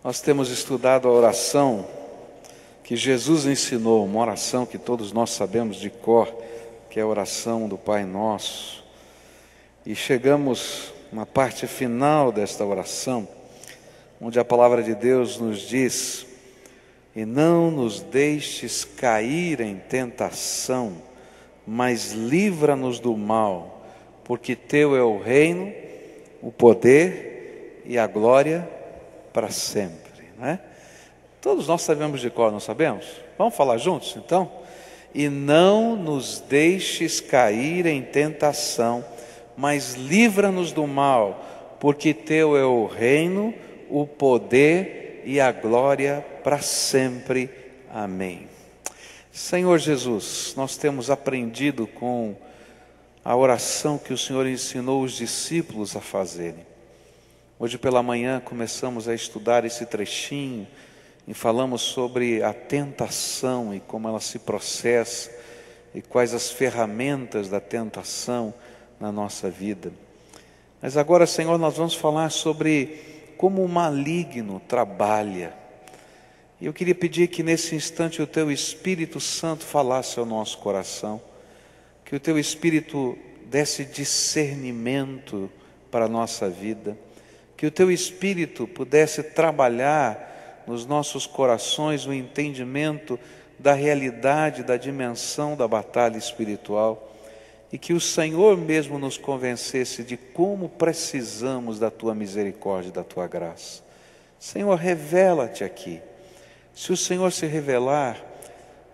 Nós temos estudado a oração que Jesus ensinou, uma oração que todos nós sabemos de cor, que é a oração do Pai Nosso. E chegamos na parte final desta oração, onde a palavra de Deus nos diz: e não nos deixes cair em tentação, mas livra-nos do mal, porque teu é o reino, o poder e a glória para sempre, não é? Todos nós sabemos de cor, não sabemos? Vamos falar juntos, então? E não nos deixes cair em tentação, mas livra-nos do mal, porque teu é o reino, o poder e a glória para sempre. Amém. Senhor Jesus, nós temos aprendido com a oração que o Senhor ensinou os discípulos a fazerem. Hoje pela manhã começamos a estudar esse trechinho e falamos sobre a tentação e como ela se processa e quais as ferramentas da tentação na nossa vida. Mas agora, Senhor, nós vamos falar sobre como o maligno trabalha. E eu queria pedir que nesse instante o Teu Espírito Santo falasse ao nosso coração, que o Teu Espírito desse discernimento para a nossa vida, que o Teu Espírito pudesse trabalhar nos nossos corações o entendimento da realidade, da dimensão da batalha espiritual, e que o Senhor mesmo nos convencesse de como precisamos da Tua misericórdia e da Tua graça. Senhor, revela-te aqui. Se o Senhor se revelar,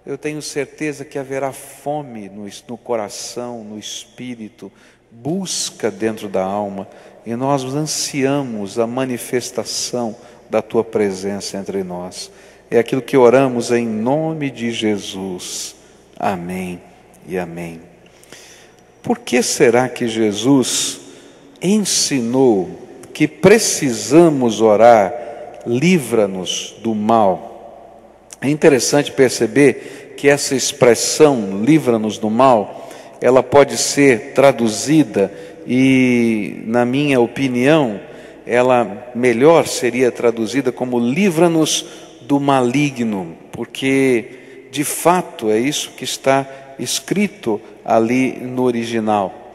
eu tenho certeza que haverá fome no coração, no espírito, busca dentro da alma, e nós ansiamos a manifestação da Tua presença entre nós. É aquilo que oramos em nome de Jesus. Amém e amém. Por que será que Jesus ensinou que precisamos orar, livra-nos do mal? É interessante perceber que essa expressão, livra-nos do mal, ela pode ser traduzida e, na minha opinião, ela melhor seria traduzida como livra-nos do maligno, porque de fato é isso que está escrito ali no original.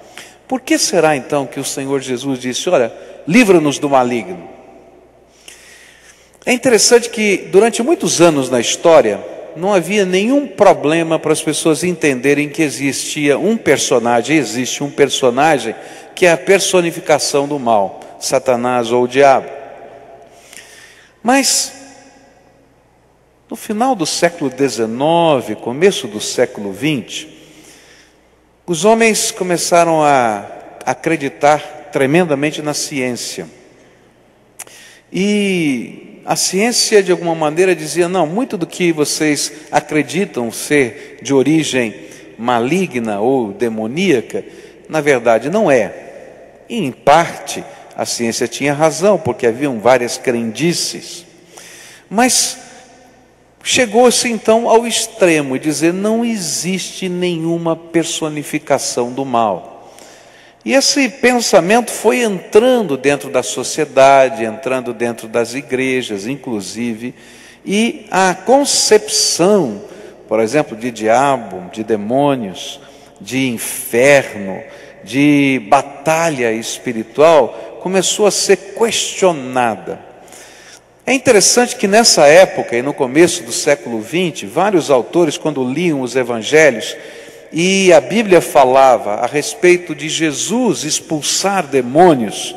Por que será então que o Senhor Jesus disse, olha, livra-nos do maligno? É interessante que durante muitos anos na história não havia nenhum problema para as pessoas entenderem que existe um personagem que é a personificação do mal, Satanás ou o diabo. Mas no final do século XIX, começo do século XX, os homens começaram a acreditar tremendamente na ciência. E a ciência, de alguma maneira, dizia, não, muito do que vocês acreditam ser de origem maligna ou demoníaca, na verdade não é. E, em parte, a ciência tinha razão, porque haviam várias crendices. Mas chegou-se então ao extremo, de dizer, não existe nenhuma personificação do mal. E esse pensamento foi entrando dentro da sociedade, entrando dentro das igrejas, inclusive, e a concepção, por exemplo, de diabo, de demônios, de inferno, de batalha espiritual, começou a ser questionada. É interessante que nessa época, e no começo do século XX, vários autores, quando liam os evangelhos, e a Bíblia falava a respeito de Jesus expulsar demônios,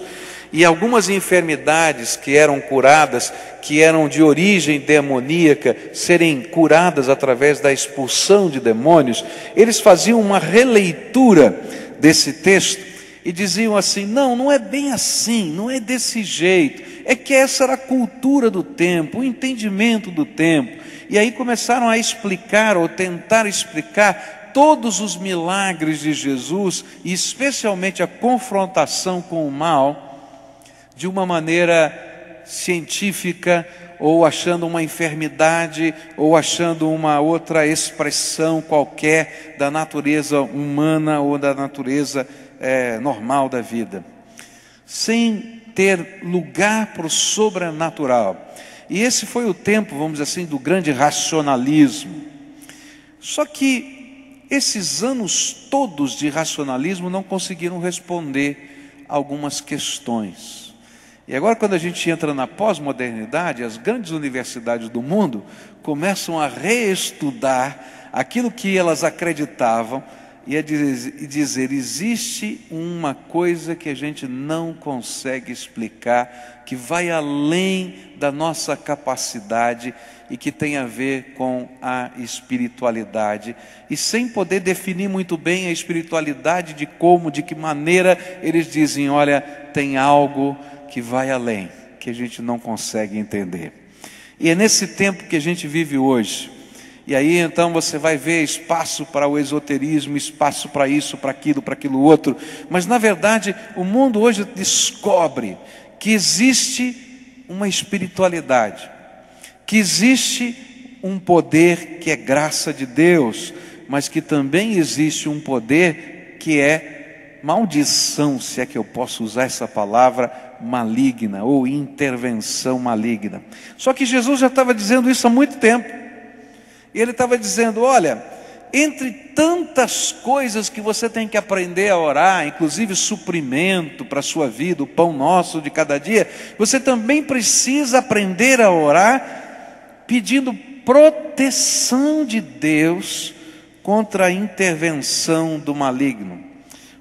e algumas enfermidades que eram curadas, que eram de origem demoníaca, serem curadas através da expulsão de demônios, eles faziam uma releitura desse texto e diziam assim, não é bem assim, não é desse jeito, é que essa era a cultura do tempo, o entendimento do tempo. E aí começaram a explicar ou tentar explicar todos os milagres de Jesus, e especialmente a confrontação com o mal, de uma maneira científica, ou achando uma enfermidade, ou achando uma outra expressão qualquer da natureza humana ou da natureza normal da vida. Sem ter lugar para o sobrenatural. E esse foi o tempo, vamos dizer assim, do grande racionalismo. Só que esses anos todos de racionalismo não conseguiram responder algumas questões. E agora, quando a gente entra na pós-modernidade, as grandes universidades do mundo começam a reestudar aquilo que elas acreditavam e a dizer, existe uma coisa que a gente não consegue explicar, que vai além da nossa capacidade e que tem a ver com a espiritualidade. E sem poder definir muito bem a espiritualidade, de como, de que maneira, eles dizem, olha, tem algo que vai além, que a gente não consegue entender. E é nesse tempo que a gente vive hoje. E aí então você vai ver espaço para o esoterismo, espaço para isso, para aquilo outro. Mas na verdade o mundo hoje descobre que existe uma espiritualidade, que existe um poder que é graça de Deus, mas que também existe um poder que é maldição, se é que eu posso usar essa palavra, maligna, ou intervenção maligna. Só que Jesus já estava dizendo isso há muito tempo. E ele estava dizendo, olha, entre tantas coisas que você tem que aprender a orar, inclusive suprimento para a sua vida, o pão nosso de cada dia, você também precisa aprender a orar pedindo proteção de Deus contra a intervenção do maligno.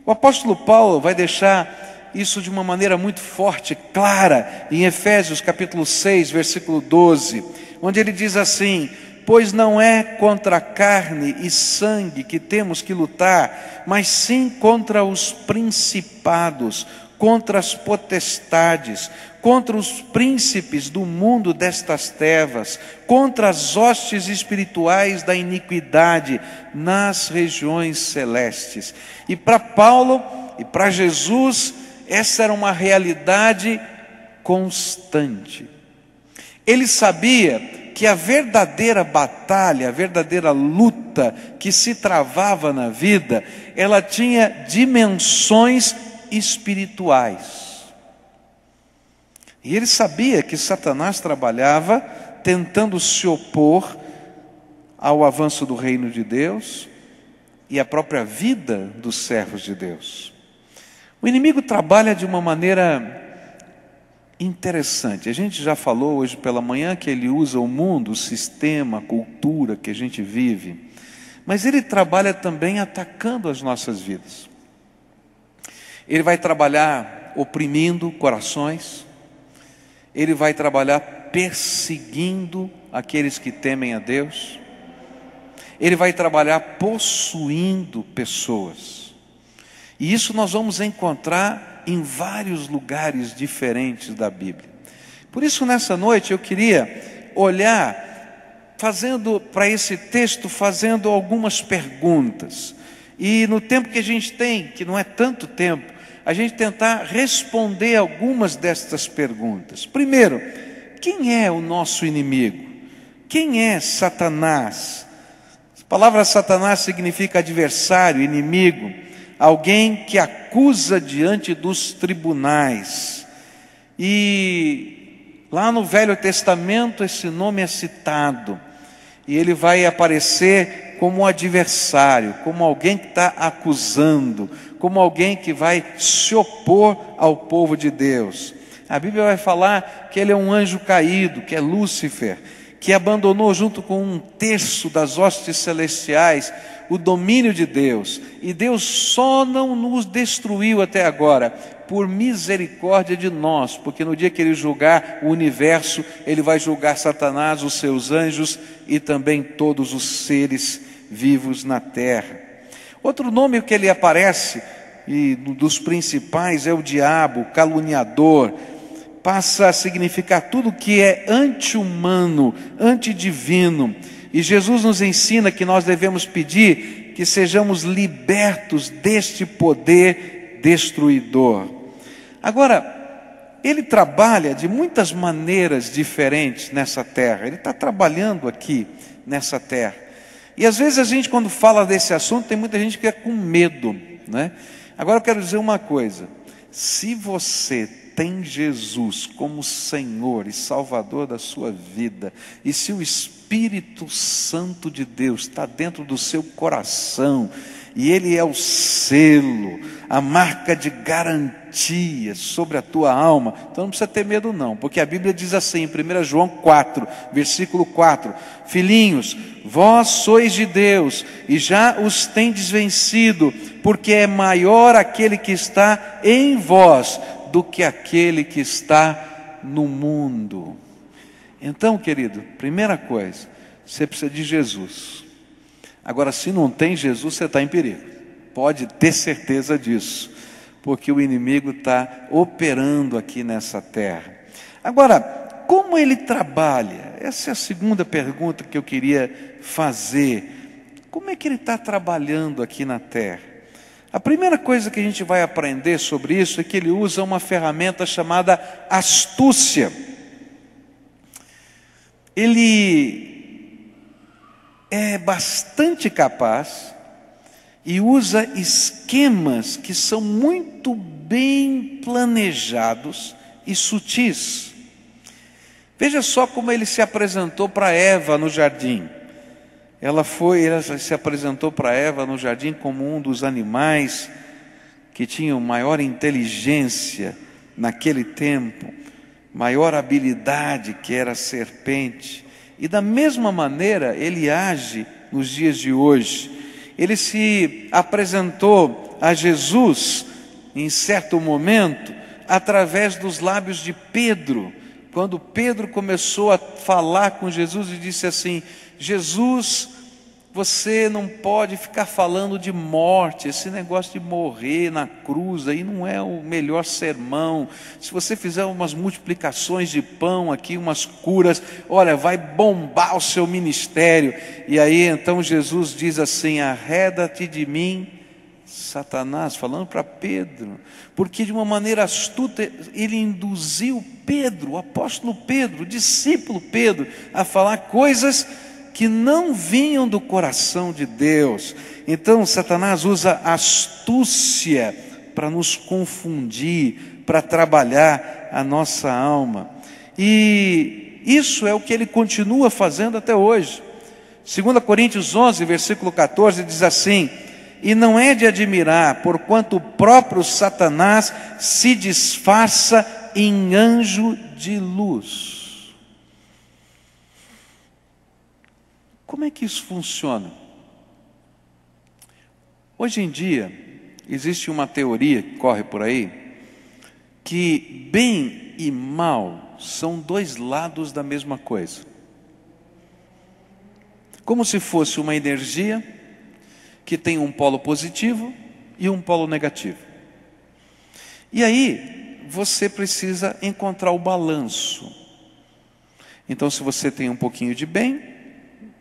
O apóstolo Paulo vai deixar isso de uma maneira muito forte, clara, em Efésios capítulo 6, versículo 12, onde ele diz assim, pois não é contra carne e sangue que temos que lutar, mas sim contra os principados, contra as potestades, contra os príncipes do mundo destas trevas, contra as hostes espirituais da iniquidade nas regiões celestes. E para Paulo e para Jesus, essa era uma realidade constante. Ele sabia que a verdadeira batalha, a verdadeira luta que se travava na vida, ela tinha dimensões espirituais. E ele sabia que Satanás trabalhava tentando se opor ao avanço do reino de Deus e à própria vida dos servos de Deus. O inimigo trabalha de uma maneira interessante. A gente já falou hoje pela manhã que ele usa o mundo, o sistema, a cultura que a gente vive, mas ele trabalha também atacando as nossas vidas. Ele vai trabalhar oprimindo corações, ele vai trabalhar perseguindo aqueles que temem a Deus, ele vai trabalhar possuindo pessoas. E isso nós vamos encontrar em vários lugares diferentes da Bíblia. Por isso, nessa noite, eu queria olhar, fazendo para esse texto, fazendo algumas perguntas. E no tempo que a gente tem, que não é tanto tempo, a gente tentar responder algumas destas perguntas. Primeiro, quem é o nosso inimigo? Quem é Satanás? A palavra Satanás significa adversário, inimigo, alguém que acusa diante dos tribunais. E lá no Velho Testamento esse nome é citado, e ele vai aparecer como um adversário, como alguém que está acusando, como alguém que vai se opor ao povo de Deus. A Bíblia vai falar que ele é um anjo caído, que é Lúcifer, que abandonou junto com um terço das hostes celestiais o domínio de Deus, e Deus só não nos destruiu até agora por misericórdia de nós, porque no dia que ele julgar o universo, ele vai julgar Satanás, os seus anjos e também todos os seres vivos na terra. Outro nome que ele aparece, e dos principais, é o diabo, o caluniador. Passa a significar tudo que é anti-humano, antidivino. E Jesus nos ensina que nós devemos pedir que sejamos libertos deste poder destruidor. Agora, ele trabalha de muitas maneiras diferentes nessa terra. Ele está trabalhando aqui nessa terra. E às vezes a gente, quando fala desse assunto, tem muita gente que fica com medo, né? Agora eu quero dizer uma coisa: se você tem Jesus como Senhor e Salvador da sua vida, e se o Espírito Santo de Deus está dentro do seu coração, e Ele é o selo, a marca de garantia sobre a tua alma, então não precisa ter medo não, porque a Bíblia diz assim, em 1 João 4, versículo 4, filhinhos, vós sois de Deus, e já os tendes vencido, porque é maior aquele que está em vós, do que aquele que está no mundo. Então, querido, primeira coisa, você precisa de Jesus. Agora, se não tem Jesus, você está em perigo. Pode ter certeza disso, porque o inimigo está operando aqui nessa terra. Agora, como ele trabalha? Essa é a segunda pergunta que eu queria fazer. Como é que ele está trabalhando aqui na terra? A primeira coisa que a gente vai aprender sobre isso é que ele usa uma ferramenta chamada astúcia. Ele é bastante capaz e usa esquemas que são muito bem planejados e sutis. Veja só como ele se apresentou para Eva no jardim. Ele se apresentou para Eva no jardim como um dos animais que tinham maior inteligência naquele tempo, maior habilidade, que era a serpente. E da mesma maneira ele age nos dias de hoje. Ele se apresentou a Jesus em certo momento através dos lábios de Pedro, quando Pedro começou a falar com Jesus e disse assim: Jesus, você não pode ficar falando de morte, esse negócio de morrer na cruz aí não é o melhor sermão. Se você fizer umas multiplicações de pão aqui, umas curas, olha, vai bombar o seu ministério. E aí então Jesus diz assim: arreda-te de mim, Satanás, falando para Pedro, porque de uma maneira astuta ele induziu Pedro, o apóstolo Pedro, o discípulo Pedro, a falar coisas que não vinham do coração de Deus. Então Satanás usa astúcia para nos confundir, para trabalhar a nossa alma. E isso é o que ele continua fazendo até hoje. 2 Coríntios 11, versículo 14, diz assim: e não é de admirar, porquanto o próprio Satanás se disfarça em anjo de luz. Como é que isso funciona? Hoje em dia, existe uma teoria que corre por aí, que bem e mal são dois lados da mesma coisa. Como se fosse uma energia que tem um polo positivo e um polo negativo. E aí, você precisa encontrar o balanço. Então, se você tem um pouquinho de bem,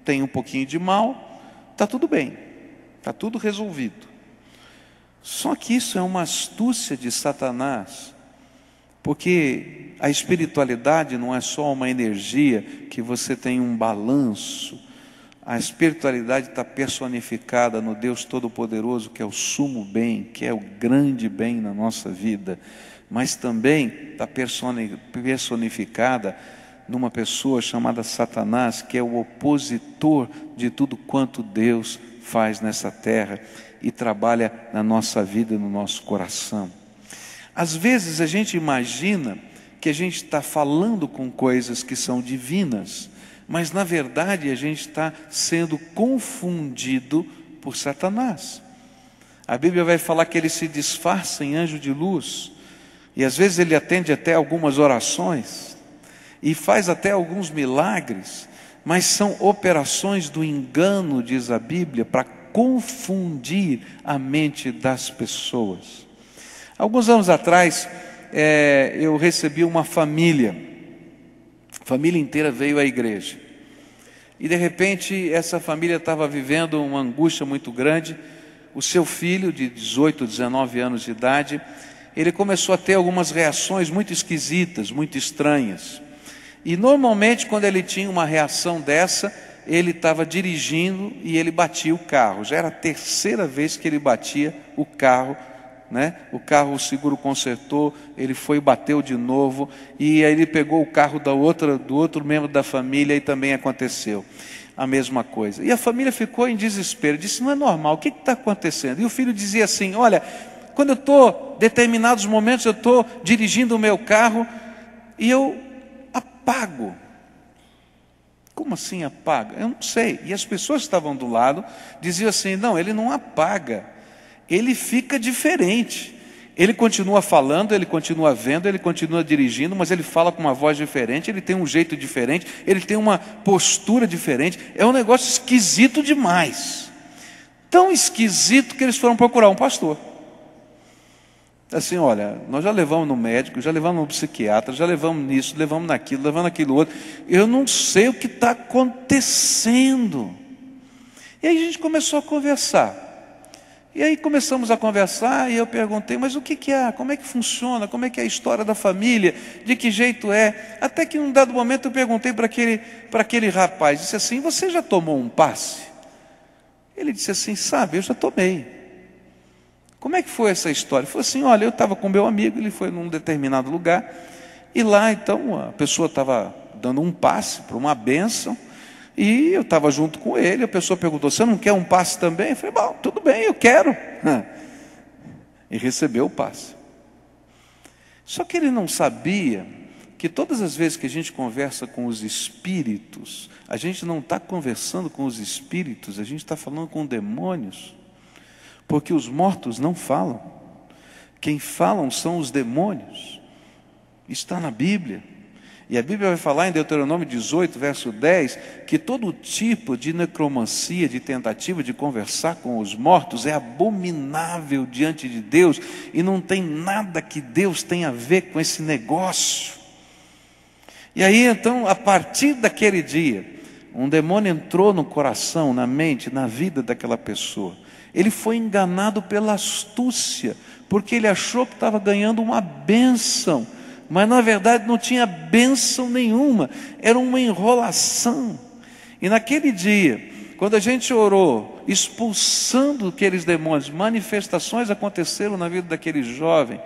tem um pouquinho de mal, está tudo bem, está tudo resolvido. Só que isso é uma astúcia de Satanás, porque a espiritualidade não é só uma energia que você tem um balanço. A espiritualidade está personificada no Deus Todo-Poderoso, que é o sumo bem, que é o grande bem na nossa vida, mas também está personificada numa pessoa chamada Satanás, que é o opositor de tudo quanto Deus faz nessa terra e trabalha na nossa vida, no nosso coração. Às vezes a gente imagina que a gente está falando com coisas que são divinas, mas na verdade a gente está sendo confundido por Satanás. A Bíblia vai falar que ele se disfarça em anjo de luz, e às vezes ele atende até algumas orações, e faz até alguns milagres, mas são operações do engano, diz a Bíblia, para confundir a mente das pessoas. Alguns anos atrás, eu recebi uma família, a família inteira veio à igreja, e de repente essa família estava vivendo uma angústia muito grande. O seu filho de 18, 19 anos de idade, ele começou a ter algumas reações muito esquisitas, muito estranhas. E normalmente quando ele tinha uma reação dessa, ele estava dirigindo e ele batia o carro. Já era a terceira vez que ele batia o carro né? O carro, o seguro consertou, ele foi e bateu de novo, e aí ele pegou o carro do outro membro da família e também aconteceu a mesma coisa. E a família ficou em desespero, disse: não é normal, o que está acontecendo? E o filho dizia assim: olha, quando eu estou, determinados momentos, eu estou dirigindo o meu carro e eu apago. Como assim apaga? Eu não sei. E as pessoas que estavam do lado diziam assim: não, ele não apaga, ele fica diferente. Ele continua falando, ele continua vendo, ele continua dirigindo, mas ele fala com uma voz diferente, ele tem um jeito diferente, ele tem uma postura diferente. É um negócio esquisito demais. Tão esquisito que eles foram procurar um pastor. Assim: olha, nós já levamos no médico, já levamos no psiquiatra, já levamos nisso, levamos naquilo outro. Eu não sei o que está acontecendo. E aí a gente começou a conversar. E aí começamos a conversar e eu perguntei: mas o que é? Como é que funciona? Como é que é a história da família? De que jeito é? Até que num dado momento eu perguntei para aquele rapaz, disse assim: você já tomou um passe? Ele disse assim: sabe, eu já tomei. Como é que foi essa história? Ele falou assim: olha, eu estava com meu amigo, ele foi num determinado lugar, e lá então a pessoa estava dando um passe para uma bênção, e eu estava junto com ele. A pessoa perguntou: você não quer um passe também? Eu falei: bom, tudo bem, eu quero. E recebeu o passe. Só que ele não sabia que todas as vezes que a gente conversa com os espíritos, a gente não está conversando com os espíritos, a gente está falando com demônios. Porque os mortos não falam. Quem falam são os demônios. Está na Bíblia. E a Bíblia vai falar em Deuteronômio 18, verso 10, que todo tipo de necromancia, de tentativa de conversar com os mortos, é abominável diante de Deus, e não tem nada que Deus tenha a ver com esse negócio. E aí então, a partir daquele dia, um demônio entrou no coração, na mente, na vida daquela pessoa. Ele foi enganado pela astúcia, porque ele achou que estava ganhando uma bênção, mas na verdade não tinha bênção nenhuma, era uma enrolação. E naquele dia, quando a gente orou, expulsando aqueles demônios, manifestações aconteceram na vida daquele jovem,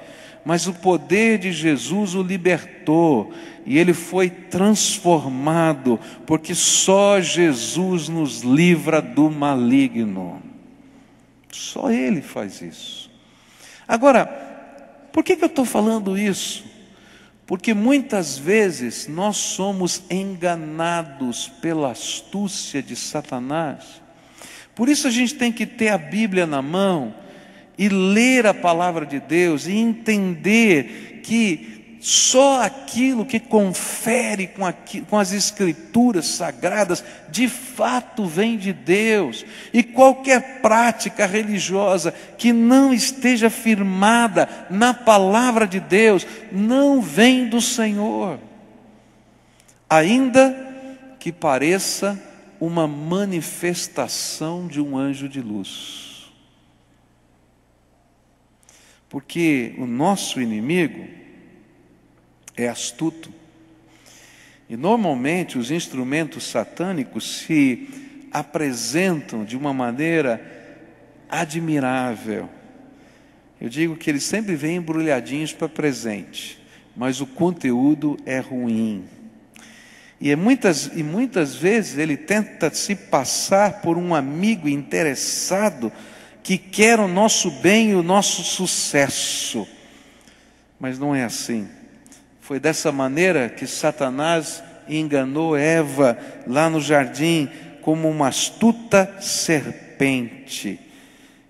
mas o poder de Jesus o libertou, e ele foi transformado, porque só Jesus nos livra do maligno. Só Ele faz isso. Agora, por que eu estou falando isso? Porque muitas vezes nós somos enganados pela astúcia de Satanás. Por isso a gente tem que ter a Bíblia na mão e ler a palavra de Deus e entender que só aquilo que confere com as Escrituras sagradas, de fato vem de Deus. E qualquer prática religiosa que não esteja firmada na palavra de Deus, não vem do Senhor. Ainda que pareça uma manifestação de um anjo de luz. Porque o nosso inimigo é astuto. E normalmente os instrumentos satânicos se apresentam de uma maneira admirável. Eu digo que eles sempre vêm embrulhadinhos para presente, mas o conteúdo é ruim. E muitas vezes ele tenta se passar por um amigo interessado que quer o nosso bem e o nosso sucesso. Mas não é assim. Foi dessa maneira que Satanás enganou Eva lá no jardim, como uma astuta serpente.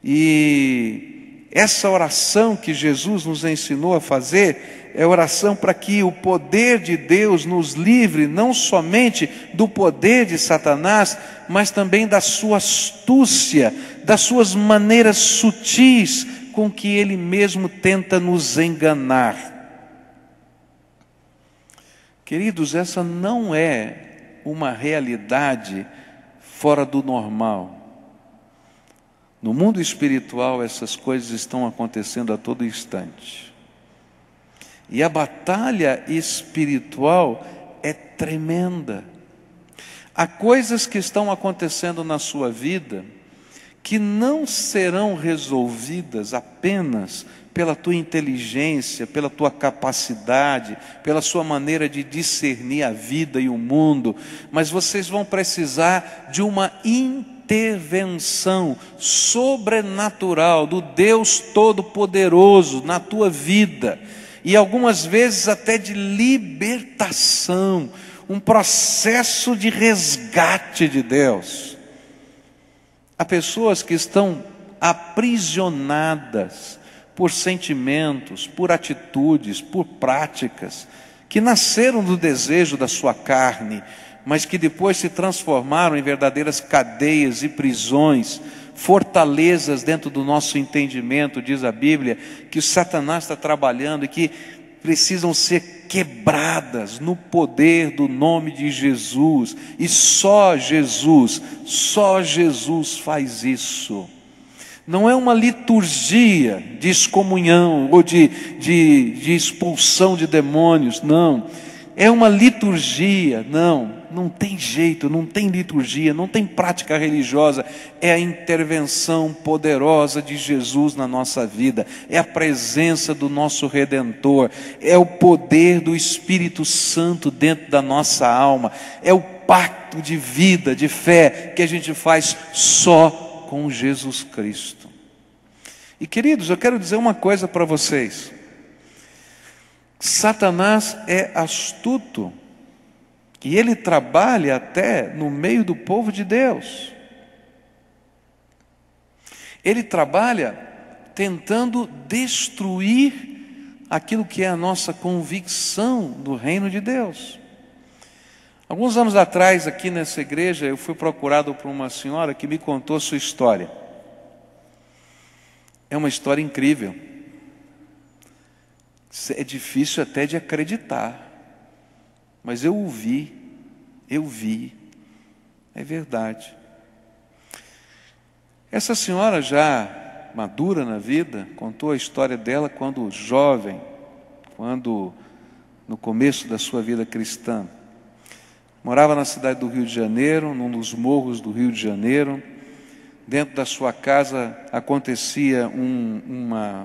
E essa oração que Jesus nos ensinou a fazer é oração para que o poder de Deus nos livre não somente do poder de Satanás, mas também da sua astúcia, das suas maneiras sutis com que ele mesmo tenta nos enganar. Queridos, essa não é uma realidade fora do normal. No mundo espiritual, essas coisas estão acontecendo a todo instante. E a batalha espiritual é tremenda. Há coisas que estão acontecendo na sua vida que não serão resolvidas apenas pela tua inteligência, pela tua capacidade, pela sua maneira de discernir a vida e o mundo, mas vocês vão precisar de uma intervenção sobrenatural do Deus Todo-Poderoso na tua vida, e algumas vezes até de libertação, um processo de resgate de Deus. Há pessoas que estão aprisionadas por sentimentos, por atitudes, por práticas, que nasceram do desejo da sua carne, mas que depois se transformaram em verdadeiras cadeias e prisões, fortalezas dentro do nosso entendimento. Diz a Bíblia que o Satanás está trabalhando e que precisam ser quebradas no poder do nome de Jesus, e só Jesus faz isso. Não é uma liturgia de excomunhão ou de expulsão de demônios, não. É uma liturgia, não tem jeito, não tem liturgia, não tem prática religiosa. É a intervenção poderosa de Jesus na nossa vida, é a presença do nosso Redentor, é o poder do Espírito Santo dentro da nossa alma, é o pacto de vida, de fé, que a gente faz só com Jesus Cristo. E queridos, eu quero dizer uma coisa para vocês: Satanás é astuto, e ele trabalha até no meio do povo de Deus. Ele trabalha tentando destruir aquilo que é a nossa convicção do reino de Deus. Alguns anos atrás, aqui nessa igreja, eu fui procurado por uma senhora que me contou a sua história. É uma história incrível. É difícil até de acreditar, mas eu vi, é verdade. Essa senhora, já madura na vida, contou a história dela quando jovem, no começo da sua vida cristã. Morava na cidade do Rio de Janeiro, num dos morros do Rio de Janeiro. Dentro da sua casa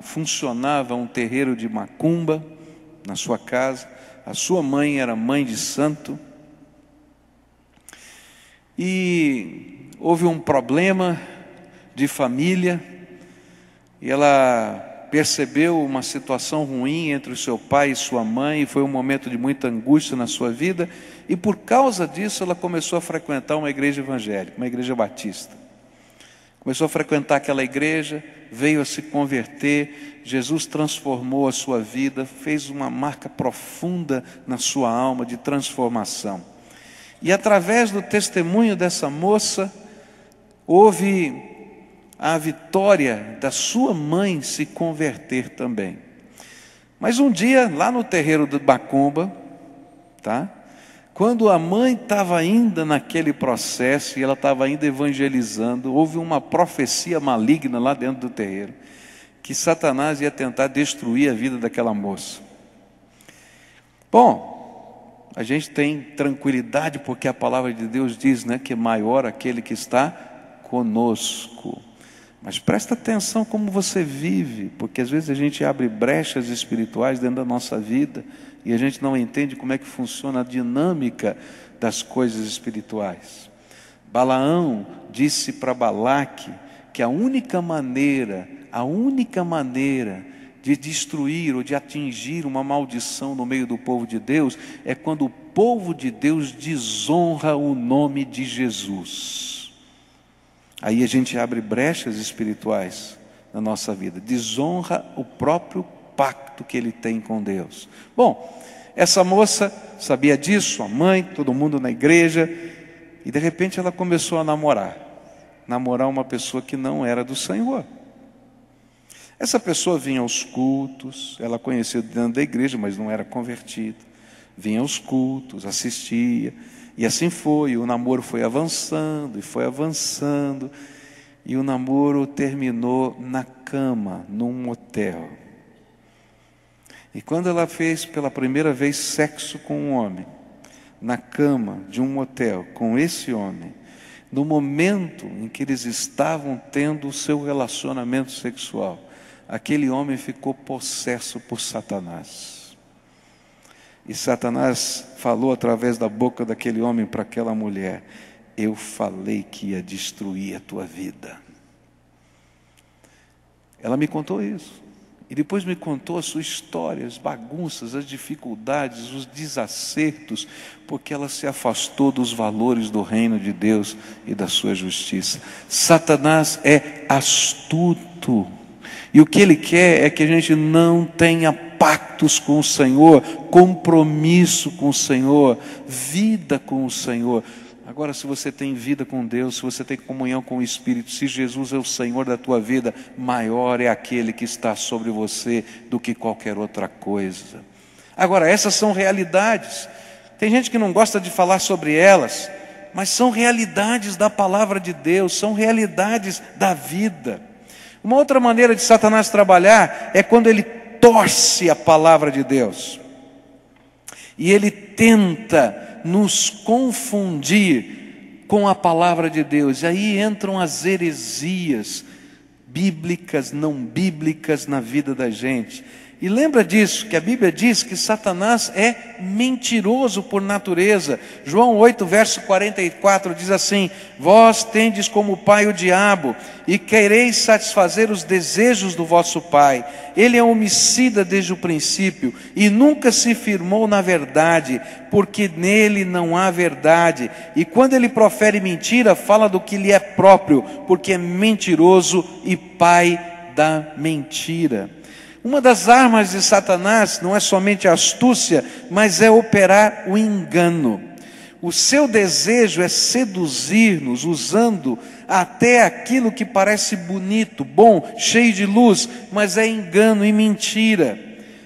funcionava um terreiro de macumba na sua casa. A sua mãe era mãe de santo. E houve um problema de família, e ela percebeu uma situação ruim entre o seu pai e sua mãe, e foi um momento de muita angústia na sua vida, e por causa disso ela começou a frequentar uma igreja evangélica, uma igreja batista. Começou a frequentar aquela igreja, veio a se converter, Jesus transformou a sua vida, fez uma marca profunda na sua alma de transformação. E através do testemunho dessa moça, houve a vitória da sua mãe se converter também. Mas um dia, lá no terreiro do Macumba, quando a mãe estava ainda naquele processo e ela estava ainda evangelizando, houve uma profecia maligna lá dentro do terreiro, que Satanás ia tentar destruir a vida daquela moça. Bom, a gente tem tranquilidade porque a palavra de Deus diz, que é maior aquele que está conosco. Mas presta atenção como você vive, porque às vezes a gente abre brechas espirituais dentro da nossa vida e a gente não entende como é que funciona a dinâmica das coisas espirituais. Balaão disse para Balaque que a única maneira de destruir ou de atingir uma maldição no meio do povo de Deus é quando o povo de Deus desonra o nome de Jesus. Aí a gente abre brechas espirituais na nossa vida, desonra o próprio pacto que ele tem com Deus. Bom, essa moça sabia disso, a mãe, todo mundo na igreja, e de repente ela começou a namorar uma pessoa que não era do Senhor. Essa pessoa vinha aos cultos, ela conhecia dentro da igreja, mas não era convertida. Vinha aos cultos, assistia, e assim foi, o namoro foi avançando, e o namoro terminou na cama, num motel. E quando ela fez pela primeira vez sexo com um homem, na cama de um motel, com esse homem, no momento em que eles estavam tendo o seu relacionamento sexual, aquele homem ficou possesso por Satanás. E Satanás falou através da boca daquele homem para aquela mulher: eu falei que ia destruir a tua vida. Ela me contou isso. E depois me contou a sua história, as bagunças, as dificuldades, os desacertos, porque ela se afastou dos valores do reino de Deus e da sua justiça. Satanás é astuto. E o que ele quer é que a gente não tenha pactos com o Senhor, compromisso com o Senhor, vida com o Senhor. Agora, se você tem vida com Deus, se você tem comunhão com o Espírito, se Jesus é o Senhor da tua vida, maior é aquele que está sobre você do que qualquer outra coisa. Agora, essas são realidades. Tem gente que não gosta de falar sobre elas, mas são realidades da palavra de Deus, são realidades da vida. Uma outra maneira de Satanás trabalhar é quando ele torce a palavra de Deus. E ele tenta nos confundir com a palavra de Deus. E aí entram as heresias bíblicas, não bíblicas na vida da gente. E lembra disso, que a Bíblia diz que Satanás é mentiroso por natureza. João 8, verso 44 diz assim: vós tendes como pai o diabo, e quereis satisfazer os desejos do vosso pai. Ele é homicida desde o princípio, e nunca se firmou na verdade, porque nele não há verdade. E quando ele profere mentira, fala do que lhe é próprio, porque é mentiroso e pai da mentira. Uma das armas de Satanás não é somente a astúcia, mas é operar o engano. O seu desejo é seduzir-nos, usando até aquilo que parece bonito, bom, cheio de luz, mas é engano e mentira.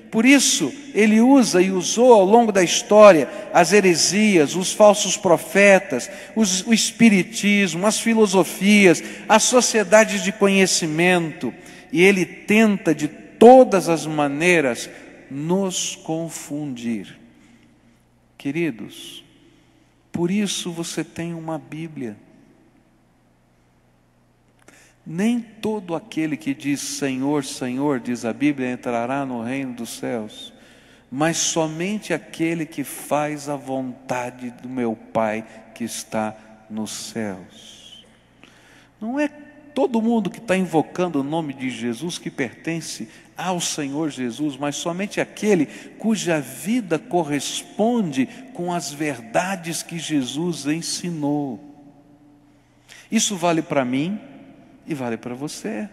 Por isso, ele usa e usou ao longo da história as heresias, os falsos profetas, o espiritismo, as filosofias, as sociedades de conhecimento, e ele tenta de todas as maneiras nos confundir. Queridos, por isso você tem uma Bíblia. Nem todo aquele que diz Senhor, Senhor, diz a Bíblia, entrará no reino dos céus, mas somente aquele que faz a vontade do meu Pai que está nos céus. Não é todo mundo que está invocando o nome de Jesus que pertence ao Senhor Jesus, mas somente aquele cuja vida corresponde com as verdades que Jesus ensinou. Isso vale para mim e vale para você.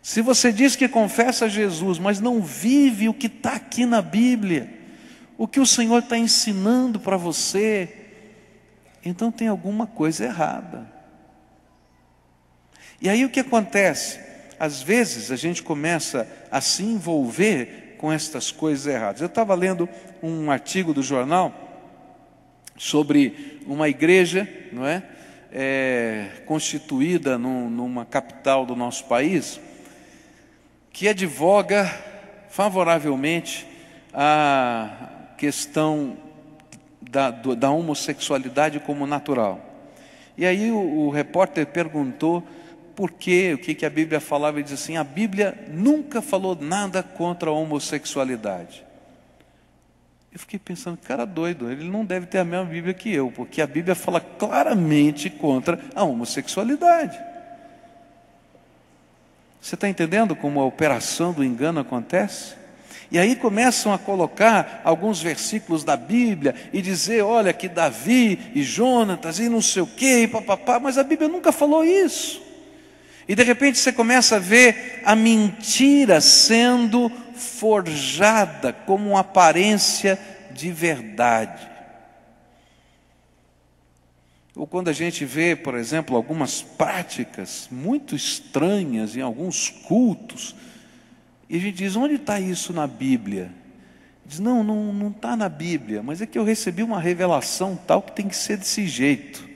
Se você diz que confessa Jesus, mas não vive o que está aqui na Bíblia, o que o Senhor está ensinando para você, então tem alguma coisa errada. E aí o que acontece? Às vezes a gente começa a se envolver com estas coisas erradas. Eu estava lendo um artigo do jornal sobre uma igreja, não é? Constituída numa capital do nosso país, que advoga favoravelmente a questão da homossexualidade como natural. E aí o repórter perguntou por quê, o que a Bíblia falava, e diz assim: a Bíblia nunca falou nada contra a homossexualidade. Eu fiquei pensando, cara doido, ele não deve ter a mesma Bíblia que eu, porque a Bíblia fala claramente contra a homossexualidade. Você está entendendo como a operação do engano acontece? E aí começam a colocar alguns versículos da Bíblia e dizer, olha, que Davi e Jonatas e não sei o quê, e papapá, mas a Bíblia nunca falou isso. E de repente você começa a ver a mentira sendo forjada como uma aparência de verdade. Ou quando a gente vê, por exemplo, algumas práticas muito estranhas em alguns cultos, e a gente diz, onde está isso na Bíblia? Diz, não está na Bíblia, mas é que eu recebi uma revelação tal que tem que ser desse jeito.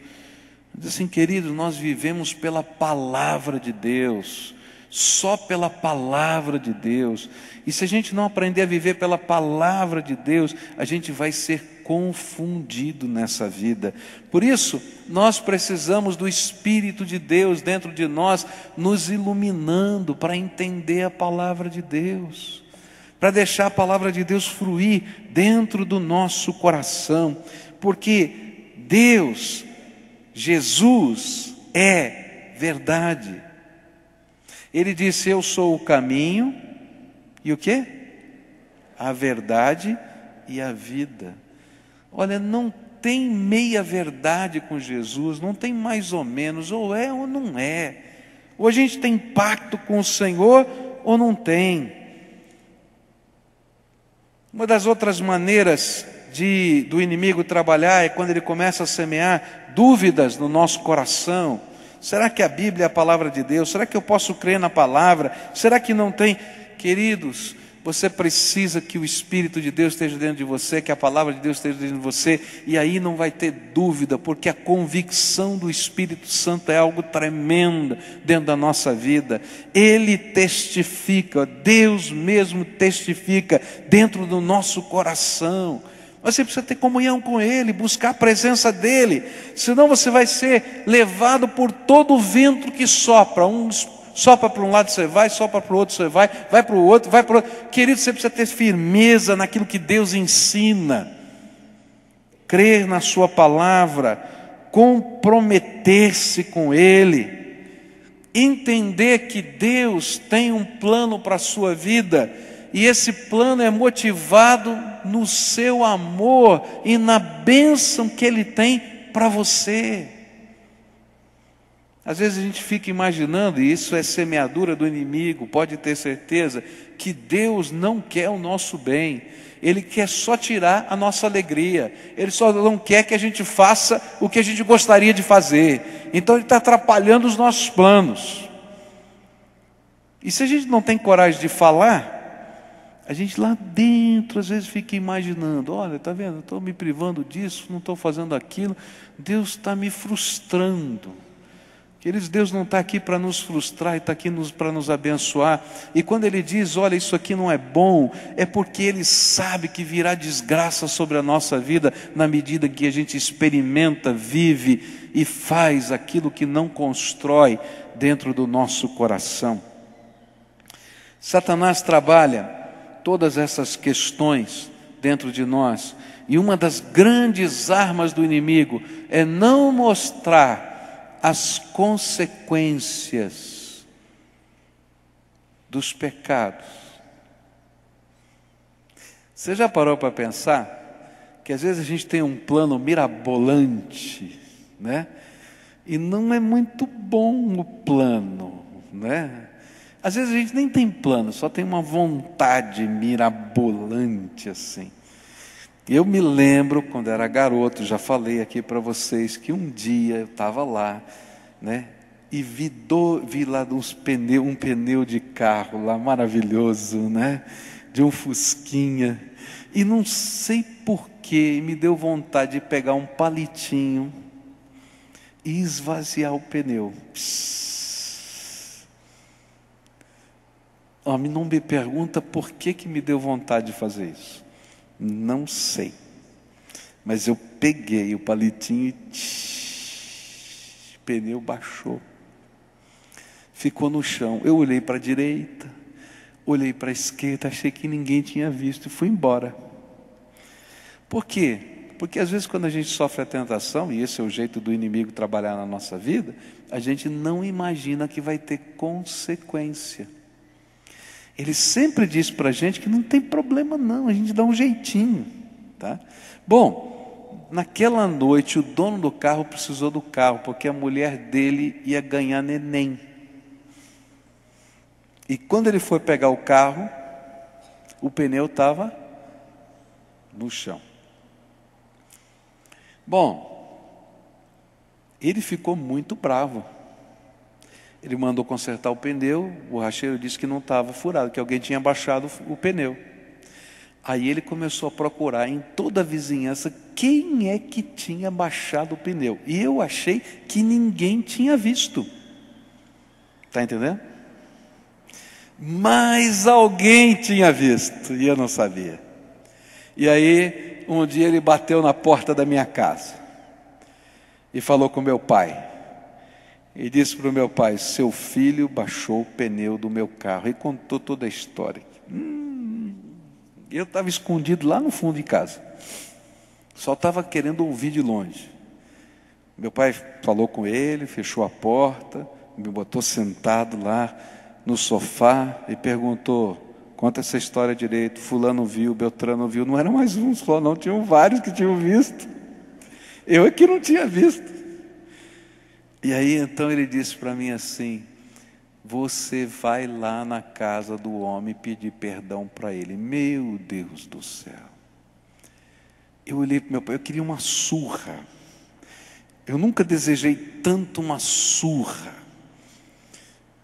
Diz assim, querido, nós vivemos pela palavra de Deus, só pela palavra de Deus. E se a gente não aprender a viver pela palavra de Deus, a gente vai ser confundido nessa vida. Por isso, nós precisamos do Espírito de Deus dentro de nós, nos iluminando para entender a palavra de Deus, para deixar a palavra de Deus fluir dentro do nosso coração, porque Deus, Jesus, é verdade. Ele disse: eu sou o caminho e o quê? A verdade e a vida. Olha, não tem meia verdade com Jesus, não tem mais ou menos, ou é ou não é. Ou a gente tem pacto com o Senhor ou não tem. Uma das outras maneiras do inimigo trabalhar é quando ele começa a semear dúvidas no nosso coração. Será que a Bíblia é a palavra de Deus? Será que eu posso crer na palavra? Será que não tem? Queridos, você precisa que o Espírito de Deus esteja dentro de você, que a palavra de Deus esteja dentro de você, e aí não vai ter dúvida, porque a convicção do Espírito Santo é algo tremendo dentro da nossa vida. Ele testifica, Deus mesmo testifica dentro do nosso coração. Você precisa ter comunhão com Ele, buscar a presença dEle, senão você vai ser levado por todo o vento que sopra. Sopra para um lado você vai, sopra para o outro você vai para o outro, vai para o outro. Querido, você precisa ter firmeza naquilo que Deus ensina, crer na sua palavra, comprometer-se com Ele, entender que Deus tem um plano para a sua vida, e esse plano é motivado no seu amor e na bênção que Ele tem para você. Às vezes a gente fica imaginando, e isso é semeadura do inimigo, pode ter certeza, que Deus não quer o nosso bem. Ele quer só tirar a nossa alegria. Ele só não quer que a gente faça o que a gente gostaria de fazer. Então Ele está atrapalhando os nossos planos. E se a gente não tem coragem de falar, a gente lá dentro às vezes fica imaginando: olha, está vendo, eu estou me privando disso, não estou fazendo aquilo, Deus está me frustrando. Queridos, Deus não está aqui para nos frustrar, Ele está aqui para nos abençoar. E quando Ele diz: olha, isso aqui não é bom, é porque Ele sabe que virá desgraça sobre a nossa vida, na medida que a gente experimenta, vive e faz aquilo que não constrói dentro do nosso coração. Satanás trabalha todas essas questões dentro de nós, e uma das grandes armas do inimigo é não mostrar as consequências dos pecados. Você já parou para pensar que às vezes a gente tem um plano mirabolante, né? E não é muito bom o plano, né? Às vezes a gente nem tem plano, só tem uma vontade mirabolante assim. Eu me lembro, quando era garoto, já falei aqui para vocês, que um dia eu estava lá, né? E vi lá um pneu de carro lá maravilhoso, né? De um fusquinha. E não sei porquê, me deu vontade de pegar um palitinho e esvaziar o pneu. Não me pergunta por que me deu vontade de fazer isso. Não sei. Mas eu peguei o palitinho e o pneu baixou. Ficou no chão. Eu olhei para a direita, olhei para a esquerda, achei que ninguém tinha visto e fui embora. Por quê? Porque às vezes quando a gente sofre a tentação, e esse é o jeito do inimigo trabalhar na nossa vida, a gente não imagina que vai ter consequência. Ele sempre diz para a gente que não tem problema não, a gente dá um jeitinho, tá? Bom, naquela noite o dono do carro precisou do carro, porque a mulher dele ia ganhar neném. E quando ele foi pegar o carro, o pneu estava no chão. Bom, ele ficou muito bravo. Ele mandou consertar o pneu, o borracheiro disse que não estava furado, que alguém tinha baixado o pneu. Aí ele começou a procurar em toda a vizinhança quem é que tinha baixado o pneu. E eu achei que ninguém tinha visto. Está entendendo? Mas alguém tinha visto, e eu não sabia. E aí um dia ele bateu na porta da minha casa e falou com meu pai. E disse para o meu pai: seu filho baixou o pneu do meu carro. E contou toda a história. Eu estava escondido lá no fundo de casa. Só estava querendo ouvir de longe. Meu pai falou com ele, fechou a porta, me botou sentado lá no sofá e perguntou: conta essa história direito. Fulano viu, Beltrano viu. Não era mais um só, não. Tinham vários que tinham visto. Eu é que não tinha visto. E aí então ele disse para mim assim: você vai lá na casa do homem pedir perdão para ele. Meu Deus do céu. Eu olhei para meu pai, eu queria uma surra. Eu nunca desejei tanto uma surra.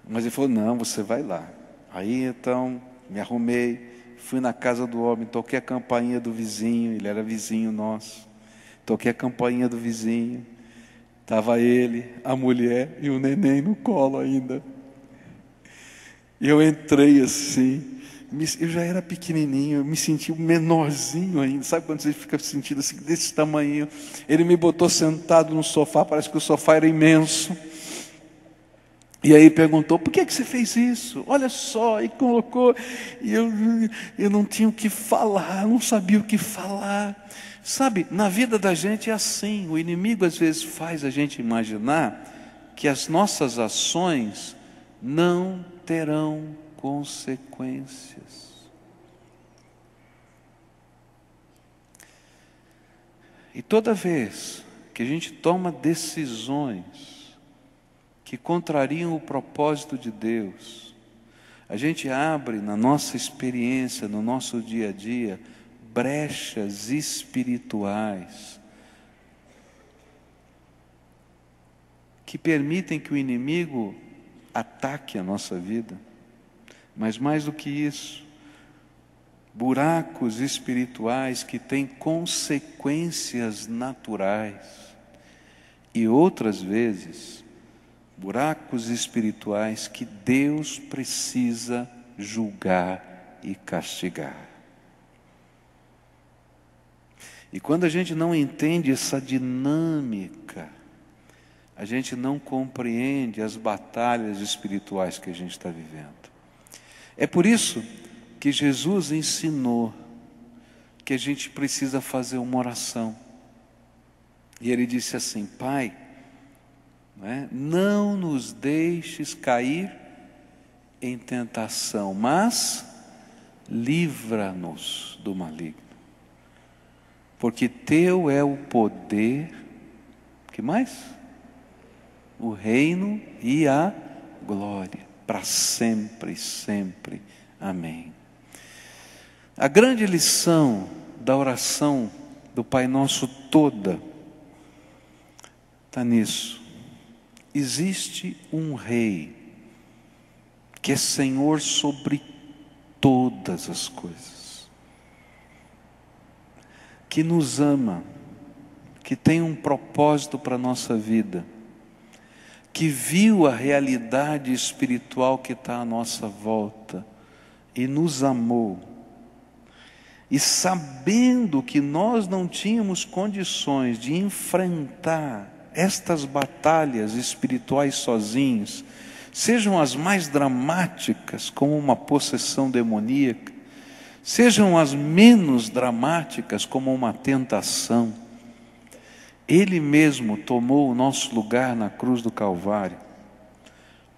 Mas ele falou: não, você vai lá. Aí então me arrumei, fui na casa do homem, toquei a campainha do vizinho, ele era vizinho nosso. Toquei a campainha do vizinho. Estava ele, a mulher e o neném no colo ainda. E eu entrei assim, eu já era pequenininho, eu me senti menorzinho ainda. Sabe quando você fica sentindo assim, desse tamanho? Ele me botou sentado no sofá, parece que o sofá era imenso. E aí perguntou: por que você fez isso? Olha só, e colocou. E eu não tinha o que falar, não sabia o que falar. Sabe, na vida da gente é assim. O inimigo às vezes faz a gente imaginar que as nossas ações não terão consequências. E toda vez que a gente toma decisões que contrariam o propósito de Deus, a gente abre na nossa experiência, no nosso dia a dia, brechas espirituais que permitem que o inimigo ataque a nossa vida. Mas mais do que isso, buracos espirituais que têm consequências naturais. E outras vezes, buracos espirituais que Deus precisa julgar e castigar. E quando a gente não entende essa dinâmica, a gente não compreende as batalhas espirituais que a gente está vivendo. É por isso que Jesus ensinou que a gente precisa fazer uma oração. E ele disse assim: Pai, não nos deixes cair em tentação, mas livra-nos do maligno. Porque teu é o poder, que mais? O reino e a glória, para sempre, sempre. Amém. A grande lição da oração do Pai Nosso toda está nisso. Existe um Rei que é Senhor sobre todas as coisas, que nos ama, que tem um propósito para a nossa vida, que viu a realidade espiritual que está à nossa volta e nos amou. E sabendo que nós não tínhamos condições de enfrentar estas batalhas espirituais sozinhos, sejam as mais dramáticas, como uma possessão demoníaca, sejam as menos dramáticas, como uma tentação, Ele mesmo tomou o nosso lugar na cruz do Calvário,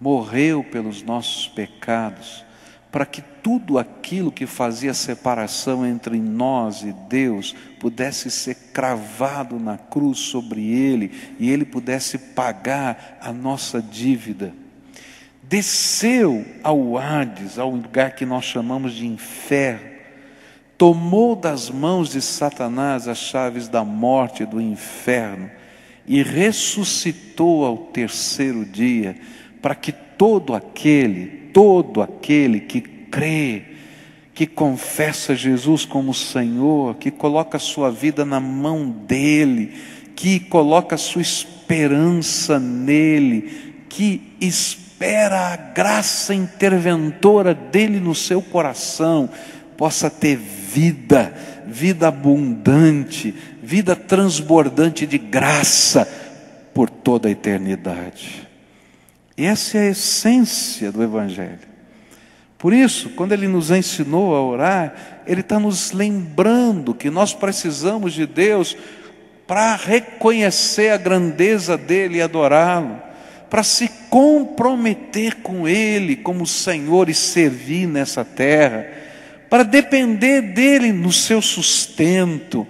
morreu pelos nossos pecados, para que tudo aquilo que fazia separação entre nós e Deus pudesse ser cravado na cruz sobre Ele, e Ele pudesse pagar a nossa dívida. Desceu ao Hades, ao lugar que nós chamamos de inferno, tomou das mãos de Satanás as chaves da morte e do inferno, e ressuscitou ao terceiro dia, para que todo aquele que crê, que confessa Jesus como Senhor, que coloca a sua vida na mão dEle, que coloca a sua esperança nele, que espera a graça interventora dEle no seu coração, possa ter vida, vida abundante, vida transbordante de graça por toda a eternidade. E essa é a essência do Evangelho. Por isso, quando Ele nos ensinou a orar, Ele está nos lembrando que nós precisamos de Deus para reconhecer a grandeza dEle e adorá-lo, para se comprometer com Ele como Senhor e servir nessa terra, para depender dEle no seu sustento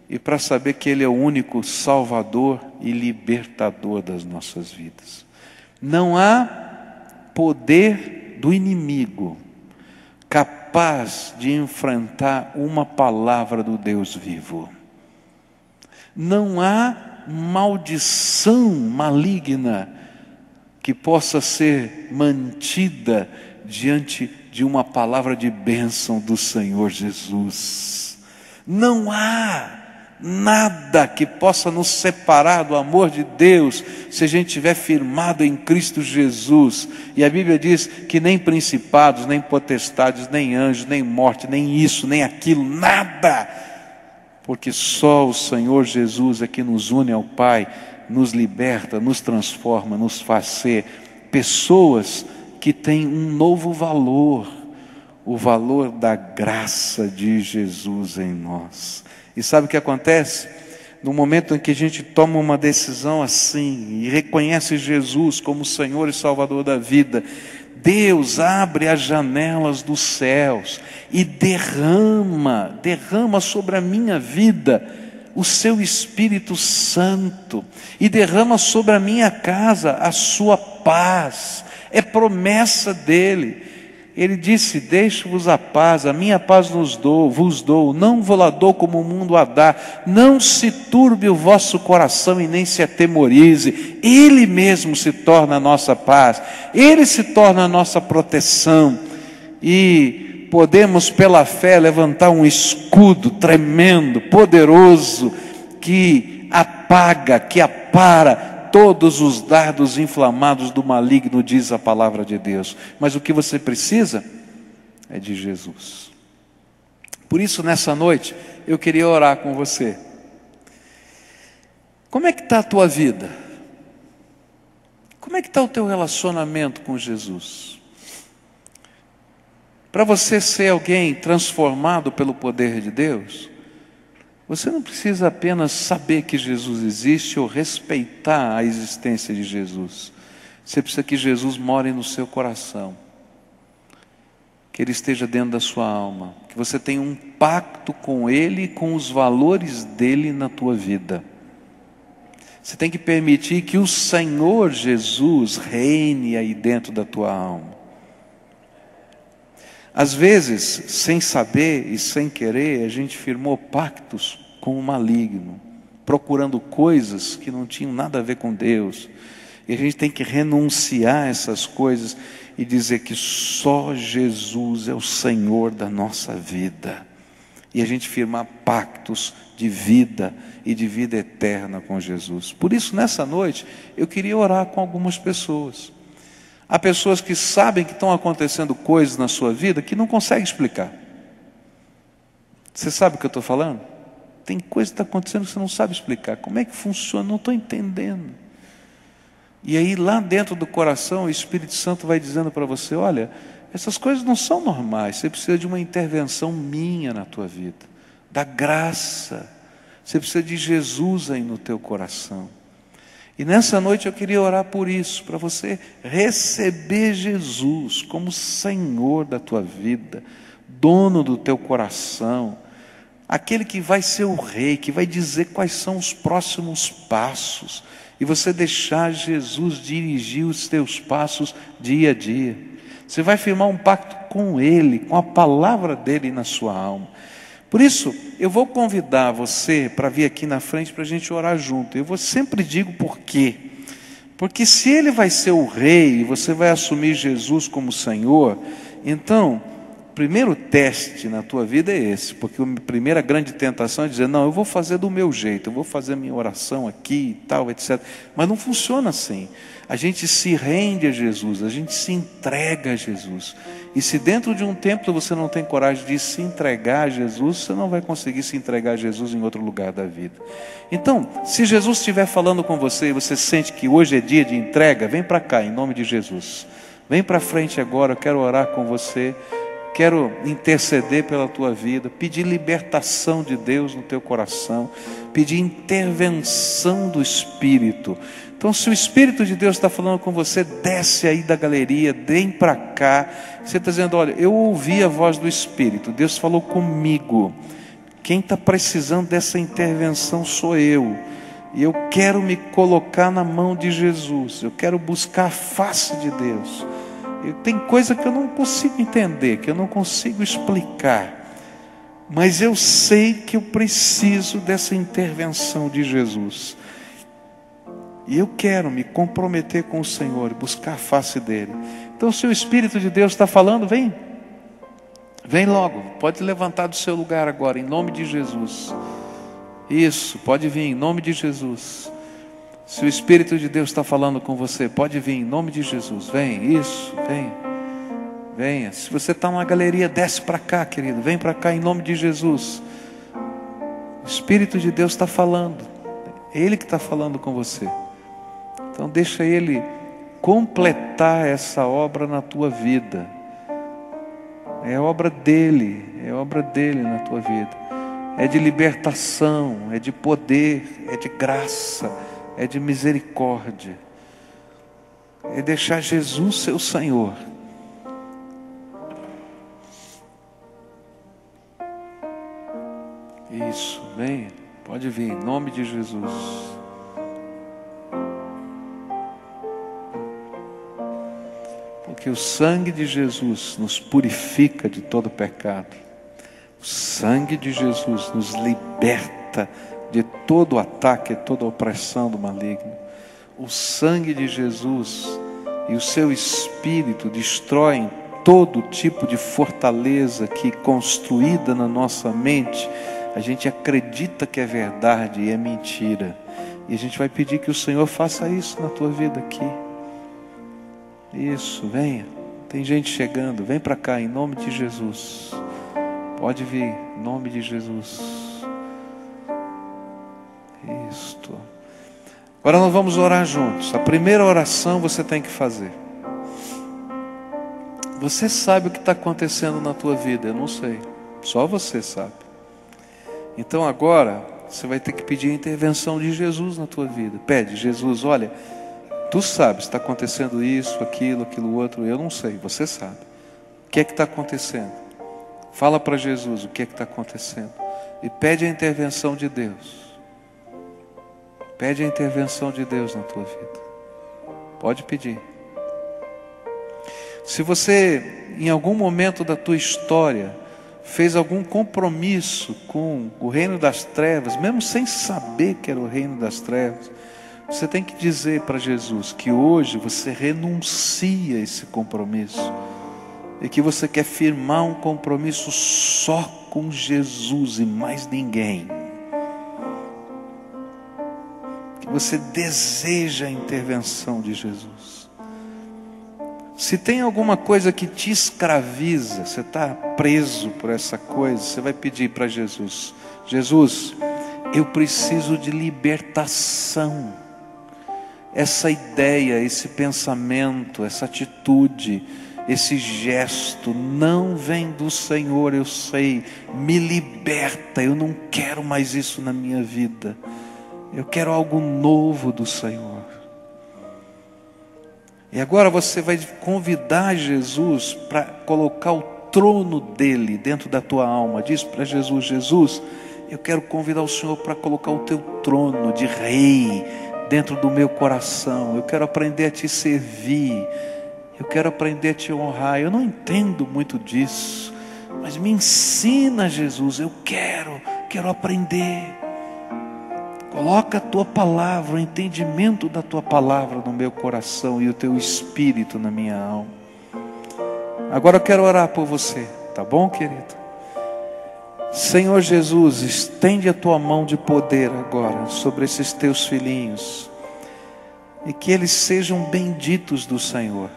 e para saber que Ele é o único Salvador e libertador das nossas vidas. Não há poder do inimigo capaz de enfrentar uma palavra do Deus vivo. Não há maldição maligna que possa ser mantida diante de uma palavra de bênção do Senhor Jesus. Não há nada que possa nos separar do amor de Deus, se a gente estiver firmado em Cristo Jesus. E a Bíblia diz que nem principados, nem potestades, nem anjos, nem morte, nem isso, nem aquilo, nada. Porque só o Senhor Jesus é que nos une ao Pai, nos liberta, nos transforma, nos faz ser pessoas que têm um novo valor, o valor da graça de Jesus em nós. E sabe o que acontece? No momento em que a gente toma uma decisão assim e reconhece Jesus como Senhor e Salvador da vida, Deus abre as janelas dos céus e derrama sobre a minha vida o seu Espírito Santo, e derrama sobre a minha casa a sua paz. É promessa dele. Ele disse: deixo-vos a paz, a minha paz vos dou, não vos la dou como o mundo a dá. Não se turbe o vosso coração e nem se atemorize. Ele mesmo se torna a nossa paz, Ele se torna a nossa proteção. E podemos pela fé levantar um escudo tremendo, poderoso, que apaga, que apara todos os dardos inflamados do maligno, diz a palavra de Deus. Mas o que você precisa é de Jesus. Por isso, nessa noite, eu queria orar com você. Como é que está a tua vida? Como é que está o teu relacionamento com Jesus? Para você ser alguém transformado pelo poder de Deus, você não precisa apenas saber que Jesus existe ou respeitar a existência de Jesus. Você precisa que Jesus more no seu coração, que Ele esteja dentro da sua alma, que você tenha um pacto com Ele e com os valores dEle na tua vida. Você tem que permitir que o Senhor Jesus reine aí dentro da tua alma. Às vezes, sem saber e sem querer, a gente firmou pactos com o maligno, procurando coisas que não tinham nada a ver com Deus. E a gente tem que renunciar a essas coisas e dizer que só Jesus é o Senhor da nossa vida. E a gente firmar pactos de vida e de vida eterna com Jesus. Por isso, nessa noite, eu queria orar com algumas pessoas. Há pessoas que sabem que estão acontecendo coisas na sua vida que não conseguem explicar. Você sabe o que eu estou falando? Tem coisa que está acontecendo que você não sabe explicar. Como é que funciona? Não estou entendendo. E aí lá dentro do coração o Espírito Santo vai dizendo para você: olha, essas coisas não são normais. Você precisa de uma intervenção minha na tua vida, da graça. Você precisa de Jesus aí no teu coração. E nessa noite eu queria orar por isso, para você receber Jesus como Senhor da tua vida, dono do teu coração, aquele que vai ser o rei, que vai dizer quais são os próximos passos, e você deixar Jesus dirigir os teus passos dia a dia. Você vai firmar um pacto com Ele, com a palavra dEle na sua alma. Por isso, eu vou convidar você para vir aqui na frente para a gente orar junto. Eu sempre digo por quê. Porque se Ele vai ser o rei e você vai assumir Jesus como Senhor, então, o primeiro teste na tua vida é esse. Porque a primeira grande tentação é dizer: não, eu vou fazer do meu jeito, eu vou fazer a minha oração aqui e tal, etc. Mas não funciona assim. A gente se rende a Jesus, a gente se entrega a Jesus. E se dentro de um templo você não tem coragem de se entregar a Jesus, você não vai conseguir se entregar a Jesus em outro lugar da vida. Então, se Jesus estiver falando com você e você sente que hoje é dia de entrega, vem para cá, em nome de Jesus. Vem para frente agora, eu quero orar com você. Quero interceder pela tua vida, pedir libertação de Deus no teu coração, pedir intervenção do Espírito. Então, se o Espírito de Deus está falando com você, desce aí da galeria, vem para cá. Você está dizendo, olha, eu ouvi a voz do Espírito, Deus falou comigo. Quem está precisando dessa intervenção sou eu. E eu quero me colocar na mão de Jesus, eu quero buscar a face de Deus. Tem coisa que eu não consigo entender, que eu não consigo explicar, mas eu sei que eu preciso dessa intervenção de Jesus, e eu quero me comprometer com o Senhor, buscar a face dEle. Então, se o Espírito de Deus está falando, vem logo, pode levantar do seu lugar agora, em nome de Jesus. Isso, pode vir em nome de Jesus. Se o Espírito de Deus está falando com você, pode vir em nome de Jesus. Vem, isso, venha. Se você está numa galeria, desce para cá, querido. Vem para cá em nome de Jesus. O Espírito de Deus está falando. É Ele que está falando com você. Então deixa Ele completar essa obra na tua vida. É obra dEle na tua vida. É de libertação, é de poder, é de graça, é de misericórdia, é deixar Jesus ser o Senhor. Isso, venha, pode vir, em nome de Jesus. Porque o sangue de Jesus nos purifica de todo pecado. O sangue de Jesus nos liberta de todo ataque, toda opressão do maligno. O sangue de Jesus e o seu Espírito destroem todo tipo de fortaleza que, construída na nossa mente, a gente acredita que é verdade e é mentira. E a gente vai pedir que o Senhor faça isso na tua vida aqui. Isso, venha. Tem gente chegando, vem para cá em nome de Jesus. Pode vir em nome de Jesus. Isto. Agora nós vamos orar juntos. A primeira oração você tem que fazer. Você sabe o que está acontecendo na tua vida, eu não sei. Só você sabe. Então agora você vai ter que pedir a intervenção de Jesus na tua vida. Pede, Jesus, olha, tu sabes, está acontecendo isso, aquilo outro, eu não sei, você sabe. O que é que está acontecendo? Fala para Jesus o que é que está acontecendo. E pede a intervenção de Deus. Pede a intervenção de Deus na tua vida. Pode pedir. Se você, em algum momento da tua história, fez algum compromisso com o reino das trevas, mesmo sem saber que era o reino das trevas, você tem que dizer para Jesus que hoje você renuncia a esse compromisso e que você quer firmar um compromisso só com Jesus e mais ninguém. Que você deseja a intervenção de Jesus. Se tem alguma coisa que te escraviza, você está preso por essa coisa, você vai pedir para Jesus: Jesus, eu preciso de libertação. Essa ideia, esse pensamento, essa atitude, esse gesto não vem do Senhor, eu sei. Me liberta, eu não quero mais isso na minha vida. Eu quero algo novo do Senhor. E agora você vai convidar Jesus para colocar o trono dele dentro da tua alma. Diz para Jesus: Jesus, eu quero convidar o Senhor para colocar o teu trono de rei dentro do meu coração. Eu quero aprender a te servir. Eu quero aprender a te honrar. Eu não entendo muito disso, mas me ensina, Jesus. Eu quero aprender. Coloca a tua palavra, o entendimento da tua palavra no meu coração e o teu espírito na minha alma. Agora eu quero orar por você, tá bom, querido? Senhor Jesus, estende a tua mão de poder agora sobre esses teus filhinhos, e que eles sejam benditos do Senhor,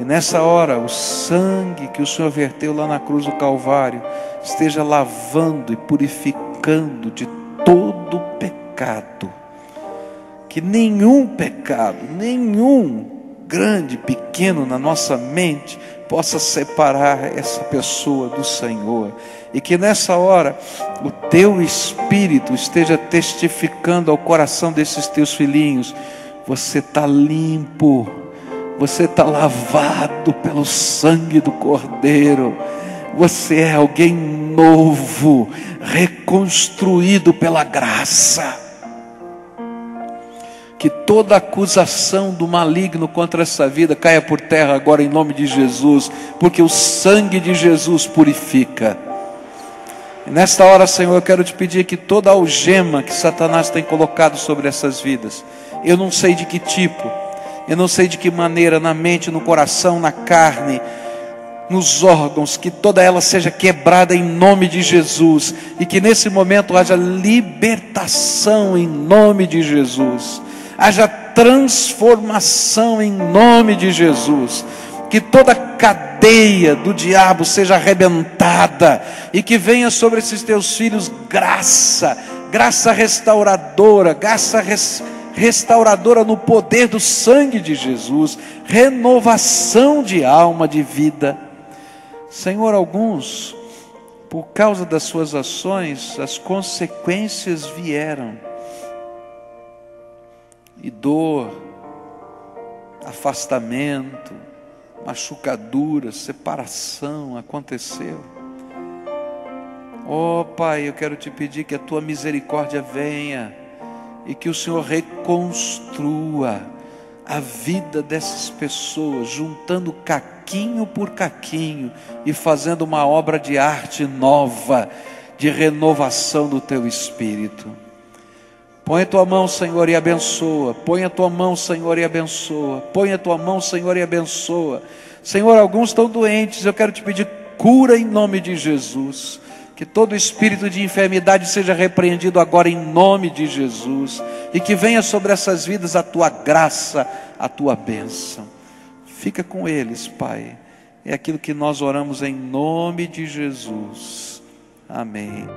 Que nessa hora o sangue que o Senhor verteu lá na cruz do Calvário esteja lavando e purificando de todo pecado. Que nenhum pecado, nenhum grande, pequeno na nossa mente possa separar essa pessoa do Senhor. E que nessa hora o teu Espírito esteja testificando ao coração desses teus filhinhos: você está limpo, você está lavado pelo sangue do Cordeiro, você é alguém novo, reconstruído pela graça. Que toda acusação do maligno contra essa vida caia por terra agora em nome de Jesus, porque o sangue de Jesus purifica. E nesta hora, Senhor, eu quero te pedir que toda algema que Satanás tem colocado sobre essas vidas, eu não sei de que tipo, eu não sei de que maneira, na mente, no coração, na carne, nos órgãos, que toda ela seja quebrada em nome de Jesus, e que nesse momento haja libertação em nome de Jesus, haja transformação em nome de Jesus, que toda cadeia do diabo seja arrebentada, e que venha sobre esses teus filhos graça restauradora, restauradora no poder do sangue de Jesus, renovação de alma, de vida. Senhor, alguns, por causa das suas ações, as consequências vieram, e dor, afastamento, machucadura, separação aconteceu. Oh Pai, eu quero te pedir que a tua misericórdia venha e que o Senhor reconstrua a vida dessas pessoas, juntando caquinho por caquinho e fazendo uma obra de arte nova, de renovação do teu Espírito. Põe a tua mão, Senhor, e abençoa. Põe a tua mão, Senhor, e abençoa. Põe a tua mão, Senhor, e abençoa. Senhor, alguns estão doentes, eu quero te pedir cura em nome de Jesus. Que todo espírito de enfermidade seja repreendido agora em nome de Jesus. E que venha sobre essas vidas a tua graça, a tua bênção. Fica com eles, Pai. É aquilo que nós oramos em nome de Jesus. Amém.